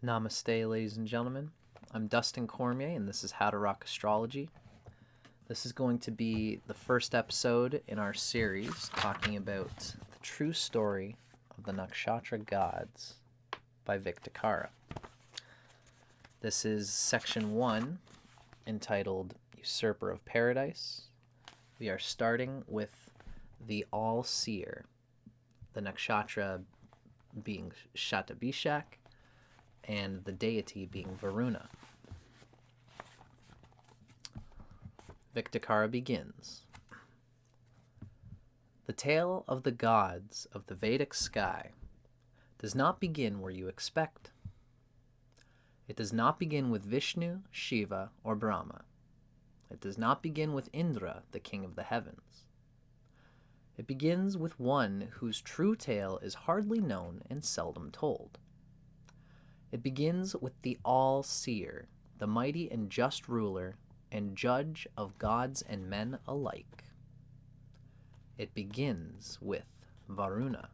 Namaste, ladies and gentlemen. I'm Dustin Cormier, and this is How to Rock Astrology. This is going to be the first episode in our series talking about the true story of the Nakshatra Gods by Vic Dicara. This is section 1, entitled Usurper of Paradise. We are starting with the All-Seer, the nakshatra being Shatabhishak, and the deity being Varuna. Vic Dicara begins. The tale of the gods of the Vedic sky does not begin where you expect. It does not begin with Vishnu, Shiva, or Brahma. It does not begin with Indra, the king of the heavens. It begins with one whose true tale is hardly known and seldom told. It begins with the All-Seer, the mighty and just ruler and judge of gods and men alike. It begins with Varuna.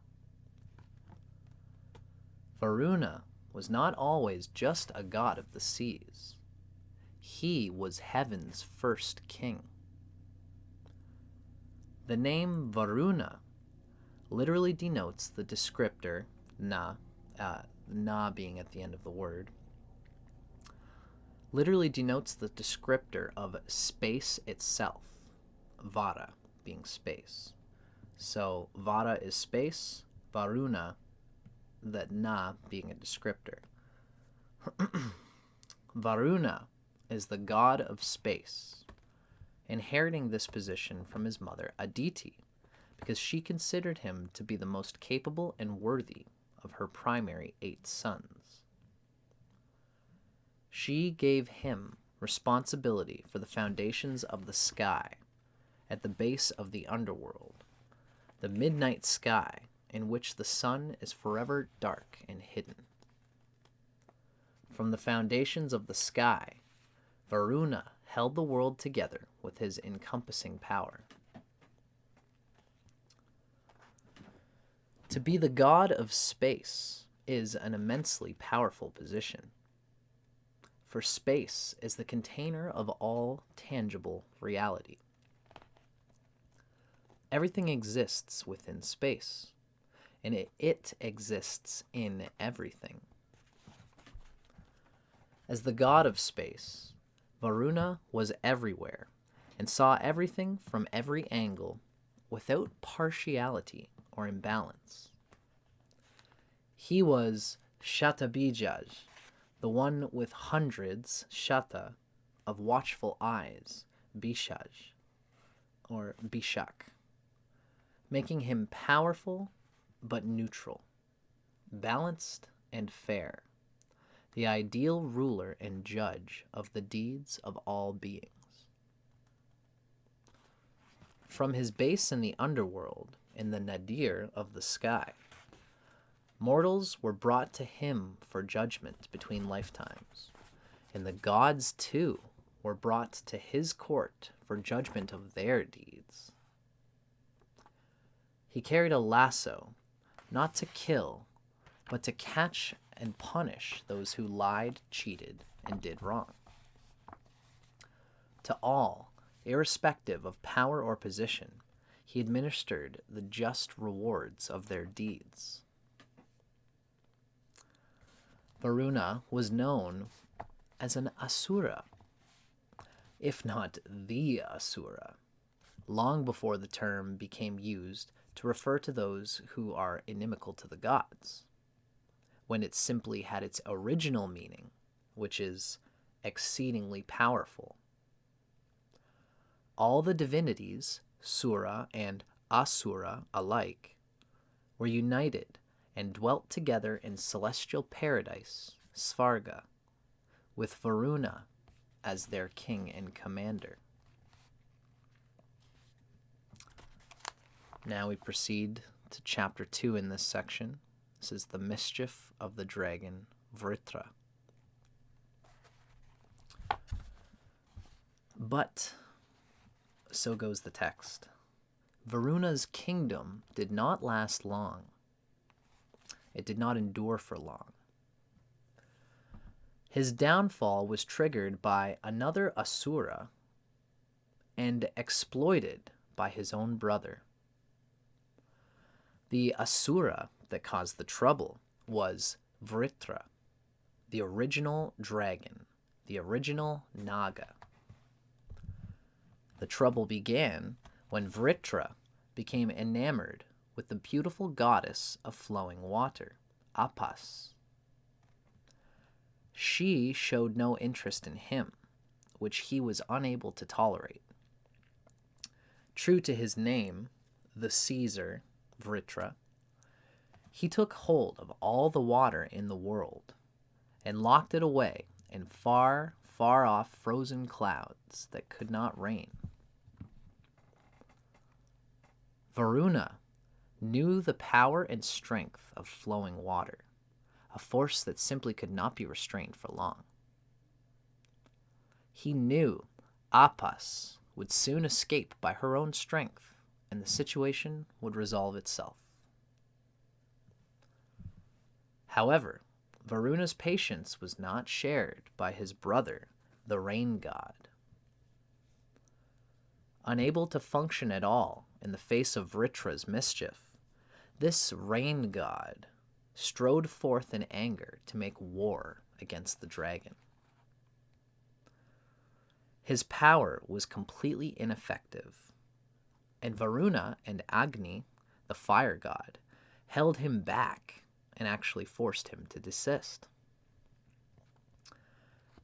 Varuna was not always just a god of the seas. He was heaven's first king. The name Varuna literally denotes the descriptor na being at the end of the word, literally denotes the descriptor of space itself, Vara being space. So Vara is space, Varuna, that na being a descriptor. Varuna is the god of space, inheriting this position from his mother Aditi, because she considered him to be the most capable and worthy of her primary 8 sons. She gave him responsibility for the foundations of the sky at the base of the underworld, the midnight sky in which the sun is forever dark and hidden. From the foundations of the sky, Varuna held the world together with his encompassing power. To be the god of space is an immensely powerful position, for space is the container of all tangible reality. Everything exists within space, and it exists in everything. As the god of space, Varuna was everywhere and saw everything from every angle without partiality or imbalance. He was Shatabhishak, the one with hundreds, Shata, of watchful eyes, Bishaj, or Bishak, making him powerful but neutral, balanced and fair, the ideal ruler and judge of the deeds of all beings. From his base in the underworld, in the nadir of the sky, mortals were brought to him for judgment between lifetimes, and the gods too were brought to his court for judgment of their deeds. He carried a lasso, not to kill, but to catch and punish those who lied, cheated, and did wrong. To all, irrespective of power or position, he administered the just rewards of their deeds. Varuna was known as an Asura, if not the Asura, long before the term became used to refer to those who are inimical to the gods, when it simply had its original meaning, which is exceedingly powerful. All the divinities, Sura and Asura alike, were united and dwelt together in celestial paradise, Svarga, with Varuna as their king and commander. Now we proceed to chapter 2 in this section. This is the Mischief of the dragon Vritra. But, so goes the text, Varuna's kingdom did not last long. It did not endure for long. His downfall was triggered by another Asura and exploited by his own brother. The Asura that caused the trouble was Vritra, the original dragon, the original naga. The trouble began when Vritra became enamored with the beautiful goddess of flowing water, Apas. She showed no interest in him, which he was unable to tolerate. True to his name, the Caesar, Vritra, he took hold of all the water in the world and locked it away in far, far off frozen clouds that could not rain. Varuna knew the power and strength of flowing water, a force that simply could not be restrained for long. He knew Apas would soon escape by her own strength, and the situation would resolve itself. However, Varuna's patience was not shared by his brother, the rain god. Unable to function at all in the face of Vritra's mischief, this rain god strode forth in anger to make war against the dragon. His power was completely ineffective, and Varuna and Agni, the fire god, held him back and actually forced him to desist.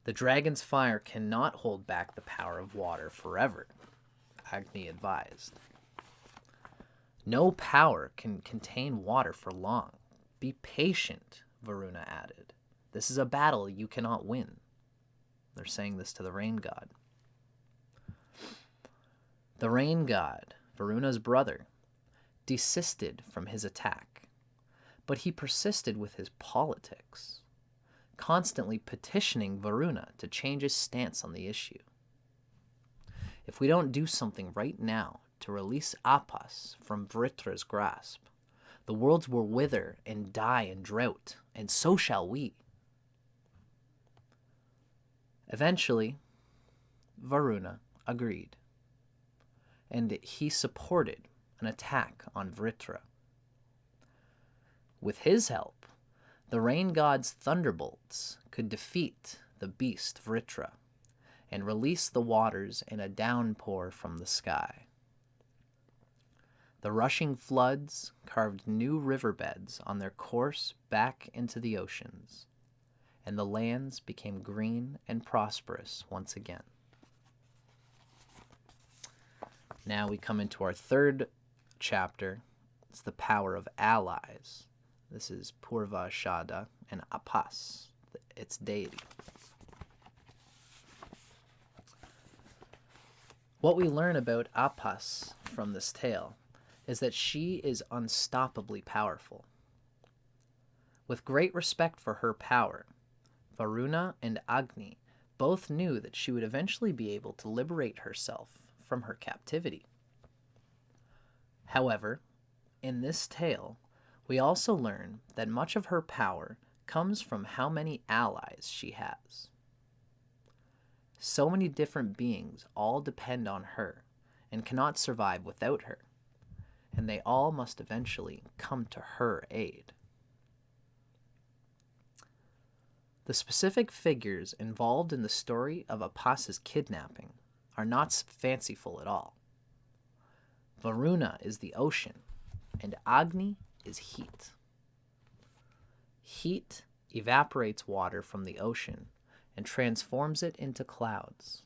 The dragon's fire cannot hold back the power of water forever, Agni advised. No power can contain water for long. Be patient, Varuna added. This is a battle you cannot win. They're saying this to the rain god. The rain god, Varuna's brother, desisted from his attack, but he persisted with his politics, constantly petitioning Varuna to change his stance on the issue. If we don't do something right now to release Apas from Vritra's grasp, the worlds will wither and die in drought, and so shall we. Eventually, Varuna agreed, and he supported an attack on Vritra. With his help, the rain god's thunderbolts could defeat the beast Vritra and release the waters in a downpour from the sky. The rushing floods carved new riverbeds on their course back into the oceans, and the lands became green and prosperous once again. Now we come into our third chapter. It's the power of allies. This is Purva Ashadhe and Apas, its deity. What we learn about Apas from this tale is that she is unstoppably powerful. With great respect for her power, Varuna and Agni both knew that she would eventually be able to liberate herself from her captivity. However, in this tale, we also learn that much of her power comes from how many allies she has. So many different beings all depend on her and cannot survive without her, and they all must eventually come to her aid. The specific figures involved in the story of Apas's kidnapping are not fanciful at all. Varuna is the ocean, and Agni is heat. Heat evaporates water from the ocean and transforms it into clouds.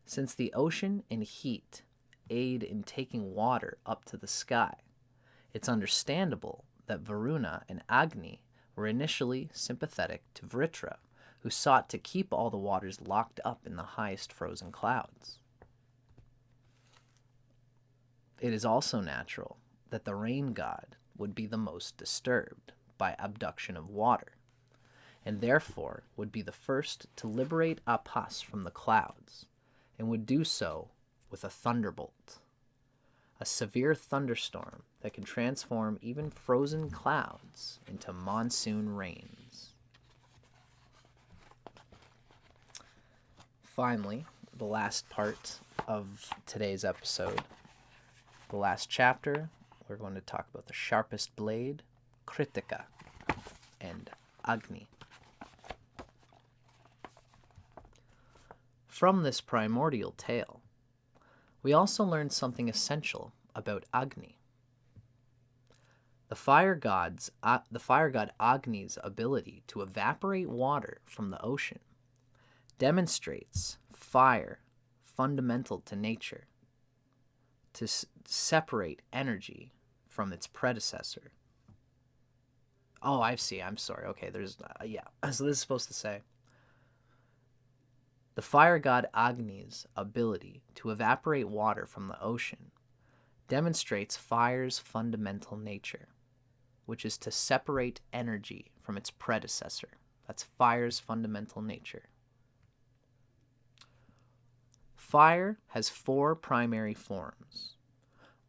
Since the ocean and heat aid in taking water up to the sky, it's understandable that Varuna and Agni were initially sympathetic to Vritra, who sought to keep all the waters locked up in the highest frozen clouds. It is also natural that the rain god would be the most disturbed by abduction of water, and therefore would be the first to liberate Apas from the clouds, and would do so with a thunderbolt, a severe thunderstorm that can transform even frozen clouds into monsoon rains. finally, the last part of today's episode, the last chapter, we're going to talk about the sharpest blade, Krittika, and Agni. From this primordial tale, we also learned something essential about Agni. The fire god Agni's ability to evaporate water from the ocean demonstrates fire fundamental to nature, to separate energy from its predecessor. Oh, I see. I'm sorry. Okay, So this is supposed to say, the fire god Agni's ability to evaporate water from the ocean demonstrates fire's fundamental nature, which is to separate energy from its predecessor. That's fire's fundamental nature. Fire has 4 primary forms,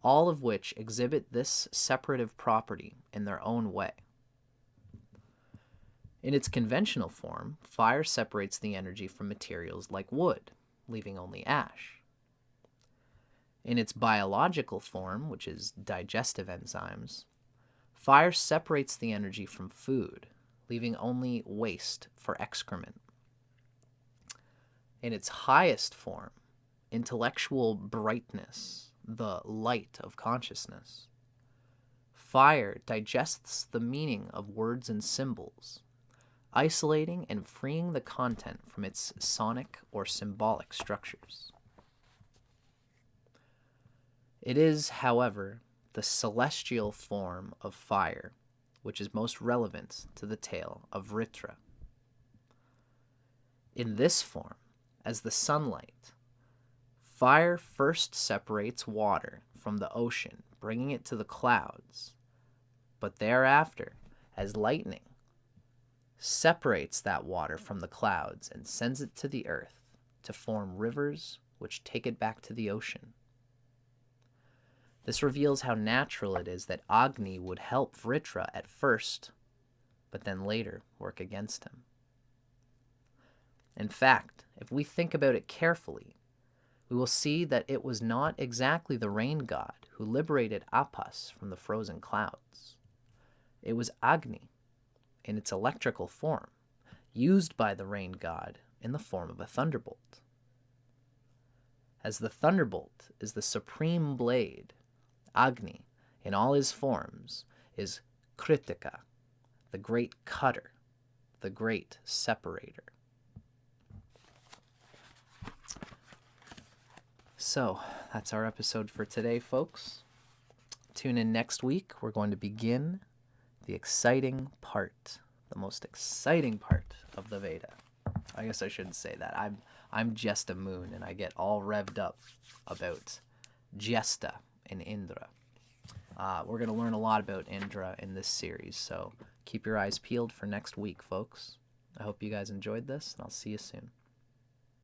all of which exhibit this separative property in their own way. In its conventional form, fire separates the energy from materials like wood, leaving only ash. In its biological form, which is digestive enzymes, fire separates the energy from food, leaving only waste for excrement. In its highest form, intellectual brightness, the light of consciousness, fire digests the meaning of words and symbols, isolating and freeing the content from its sonic or symbolic structures. It is, however, the celestial form of fire which is most relevant to the tale of Vritra. In this form, as the sunlight, fire first separates water from the ocean, bringing it to the clouds, but thereafter, as lightning, separates that water from the clouds and sends it to the earth to form rivers which take it back to the ocean. This reveals how natural it is that Agni would help Vritra at first, but then later work against him. In fact, if we think about it carefully, we will see that it was not exactly the rain god who liberated Apas from the frozen clouds. It was Agni, in its electrical form, used by the rain god in the form of a thunderbolt. As the thunderbolt is the supreme blade, Agni, in all his forms, is Krittika, the great cutter, the great separator. So, that's our episode for today, folks. Tune in next week. We're going to begin the exciting part, the most exciting part of the Veda. I guess I shouldn't say that. I'm Jesta Moon, and I get all revved up about Jesta and Indra. We're going to learn a lot about Indra in this series, so keep your eyes peeled for next week, folks. I hope you guys enjoyed this, and I'll see you soon.